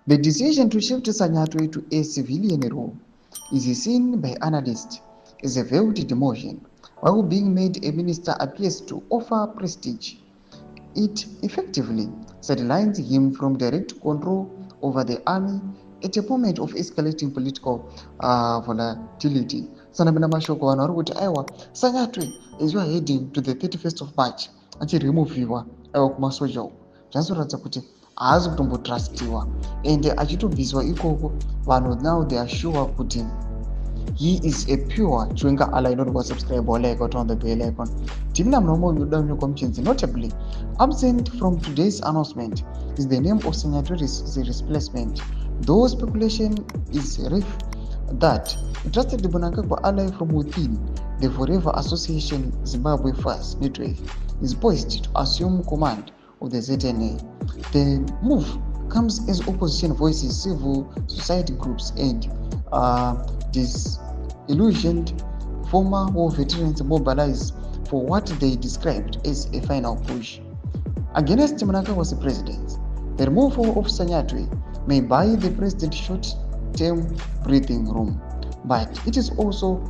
The decision to shift Sanyatwe to a civilian role is seen by analysts as a veiled demotion, while being made a minister appears to offer prestige. It effectively sidelines him from direct control over the army at a moment of escalating political volatility. Sanabina mashoko vanhu vari kuti aiwa Sanyatwe as you are heading to the 31st of March achiremoviwa aiwa kumasoja uku zvinoratidza kuti haasi kutombotrustiwa ende achitobviswa ikoko vanhu now they are sure kuti he is a pure chwenga ally, not go subscribe or like or turn on the bell icon. Notably, absent from today's announcement is the name of Sanyatwe's replacement. Though speculation is rife that a trusted mnangagwa ally from within the Forever Association Zimbabwe First Network is poised to assume command of the ZNA. The move comes as opposition voices, civil society groups, and disillusioned former war veterans mobilize for what they described as a final push against Mnangagwa's president. The removal of Sanyatwe may buy the president short-term breathing room, but it is also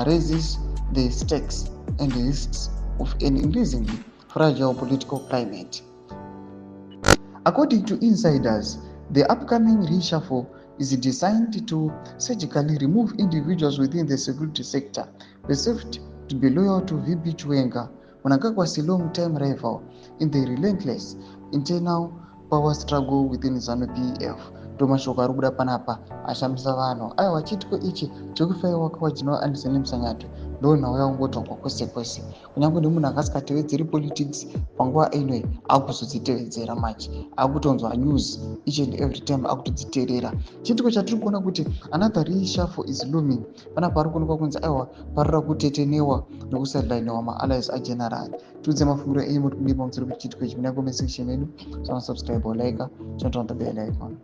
raises the stakes and the risks of an increasingly fragile political climate. According to insiders, the upcoming reshuffle is designed to surgically remove individuals within the security sector perceived to be loyal to VP Chwenga, Mnangagwa's long-time rival in the relentless internal power struggle within ZANU-PF. Tomashoko ari kubuda panapa ashamisa vanhu aiwa chitiko ichi chekufaiwa kwajinwa Anderson Msanyatwe ndo nhau yaungotongwa kwese kwese kunyange nemunhu akasikatevedzeri politics panguva ino akuzodzitevedzera machi akutonzwa news each and every time akutodziteerera. Chitiko chatiri kuona kuti another reshuffle is looming panapa ari kuonekwa kunzi aiwa parira kutetenewa nekusadlainewa maallies ageneral. Tudze mafungiro enyu muri kudima mutsiri kuchitiko ichi munyange mesection menu. So subscribe or like, turn on the bell icon.